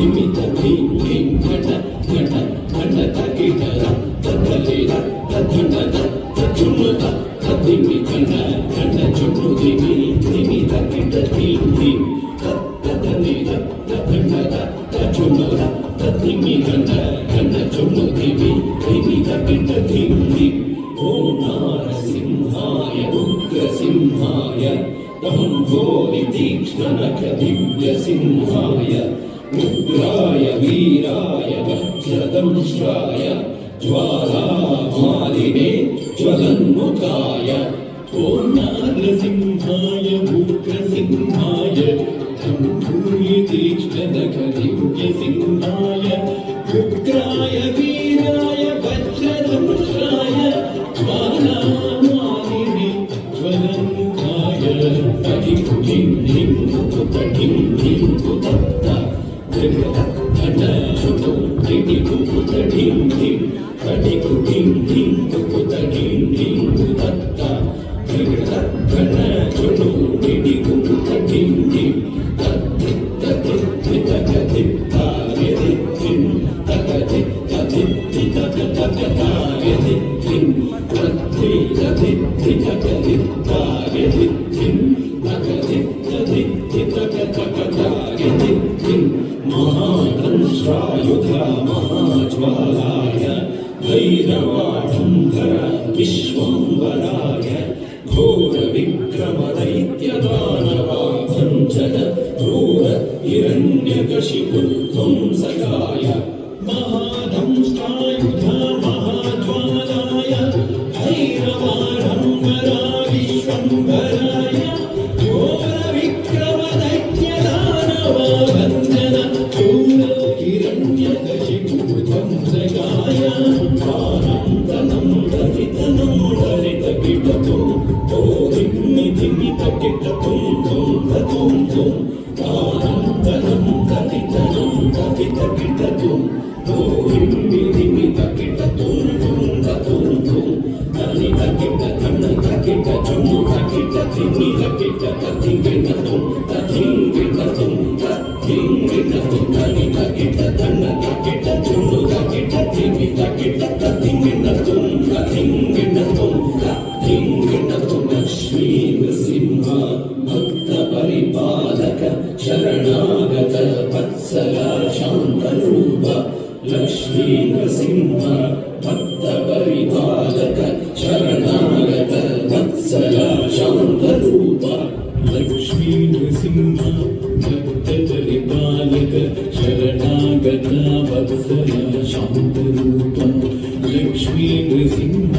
ಧಿಮಿತ ಧಿಂ ಧಿಂ ಘಟ ಘಟ ಘಟ ತಕಿಟ ತತ್ತಲಿರ ತತ್ತಣದ ತಚುನುತ ತದ್ದಿಮಿ ಘಟ ಘಟ ಚುನು ಧಿಮಿ ಧಿಮಿ ತಕಿಟ ಧಿಂ ಧಿಂ ತತ್ತಲಿರ ತತ್ತಣದ ತಚುನುತ ತದ್ದಿಮಿ ಘಟ ಘಟ ಚುನು ಧಿಮಿ ಧಿಮಿ ತಕಿಟ ಧಿಂ ಧಿಂ ಓಂ ನಾರಸಿಂಹಾಯ ಉಗ್ರಸಿಂಹಾಯ ದಂಭೋರಿ ತೀಕ್ಷ್ಣನಖ ದಿವ್ಯಸಿಂಹಾಯ ಉಗ್ರಾಯ ವೀರಾಯ ವಜ್ರದಂಶ್ರಾಯ ಜ್ವಾಲಾಮಾಲಿನೇ ಜ್ವಲನ್ಮುಖಾಯ ಓಂ ನಾರಸಿಂಹಾಯ ಉಗ್ರಸಿಂಹಾಯ ದಂಭೋರಿ ತೀಕ್ಷ್ಣನಖ ದಿವ್ಯಸಿಂಹಾಯ ಉಗ್ರಾಯ ವೀರಾಯ ವಜ್ರದಂಶ್ರಾಯ ಜ್ವಾಲಾಮಾಲಿನೇ ಜ್ವಲನ್ಮುಖಾಯ ತಡಿಕು ಧಿಂ ಧಿಂ ಕುತ ಧಿಂ ಧಿಂ ಕುತತ್ತ ಘಟ ಚುನು ಧಿಡಿಕು ಕುತ ಧಿಂ ಧಿಂ ತಡಿಕು ಧಿಂ ಧಿಂ ಕುತ ಧಿಂ ಧಿಂ ಕುತತ್ತ ಘಟ ಚುನು ಧಿಡಿಕು ಕುತ ಧಿಂ ಧಿಂ ತದ್ದಿತ್ತ ದಿತ್ತ ದಿತ್ತಾಗೆ ದಿತ್ತಿಂ ತಗ ದಿತ್ತ ದಿತ್ತ ತಗತಾಗೆ ದಿತ್ತಿಂ ತದ್ದಿತ್ತ ದಿತ್ತ ದಿತ್ತಾಗೆ ದಿತ್ತಿಂ ತಗ ದಿತ್ತ ದಿತ್ತ ತಗತಾಗೆ ದಿತ್ತಿಂ ಮಹಾದಂಶ್ರಾಯುಧ ಮಹಾಜ್ವಾಲಾಯ ಭೈರವಾಢಂಬರ ವಿಶ್ವಂಬರಾಯ ಘೋರ ವಿಕ್ರಮ ದೈತ್ಯ ದಾನವಾಭಂಜನ ಕ್ರೂರ ಹಿರಣ್ಯಕಶಿಪು ಧ್ವಂಸಕಾಯ ಮಹಾದಂಶ್ರಾಯುಧ ಮಹಾಜ್ವಾಲಾಯ ಭೈರವಾಢಂಬರ ವಿಶ್ವಂಬರಾಯ ಘೋರ ವಿಕ್ರಮ ದೈತ್ಯ ದಾನವಾಭಂಜನ ಕ್ರೂರ ಹಿರಣ್ಯಕಶಿಪು ಧ್ವಂಸಕಾಯ ಆನಂದನಂ ದರಿತನಂ ದರಿತ ಕಿಟತು ಓ ಧಿಮ್ಮಿ ಧಿಮ್ಮಿ ತಕಿಟ ತುಂ ತುಂ ತುಂ ತುಂ ಆನಂದನಂ ದರಿತನಂ ದರಿತ ಕಿಟತು ಓ ಧಿಮ್ಮಿ ಧಿಮ್ಮಿ ತಕಿಟ ತುಂ ತುಂ ತುಂ ತುಂ ಧನಿ ತಕಿಟ ಧನ ತಕಿಟ ಚುಮ್ಮು ತಕಿಟ ಧಿಮ್ಮಿ ತಕಿಟ ತಥಿಂಗಿನ ತುಂ ತಥಿಂಗಿನ ತುಂ ತಥಿಂಗಿನ ತುಂ ಧನಿ ತಕಿಟ ಧನ ತಕಿಟ ಚುಮ್ಮು ತಕಿಟ ಧಿಮ್ಮಿ ತಕಿಟ ತಥಿಂಗಿನ ತುಂ ತಥಿಂಗಿನ ತುಂ ತಥಿಂಗಿನ ತುಂ ಲಕ್ಷ್ಮೀ ನೃಸಿಂಹ ಭಕ್ತ ಪರಿಪಾಲಕ ಶರಣಾಗತ ವತ್ಸಲ ಶಾಂತರೂಪ ಲಕ್ಷ್ಮೀ ನೃಸಿಂಹ ಭಕ್ತ ಪರಿಪಾಲಕ ಶರಣಾಗತ ವತ್ಸಲ ಶಾಂತರೂಪ ಲಕ್ಷ್ಮೀ ನೃಸಿಂಹ ಭಕ್ತ ಪರಿಪಾಲಕ ಶರಣಾಗತ ವತ್ಸಲ ಶಾಂತರೂಪ ಲಕ್ಷ್ಮೀ ನೃಸಿಂಹ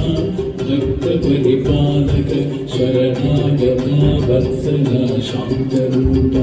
ಭಕ್ತ ಪರಿಪಾಲಕ ಶರಣಾಗತ ವತ್ಸಲ ಶಾಂತರೂಪ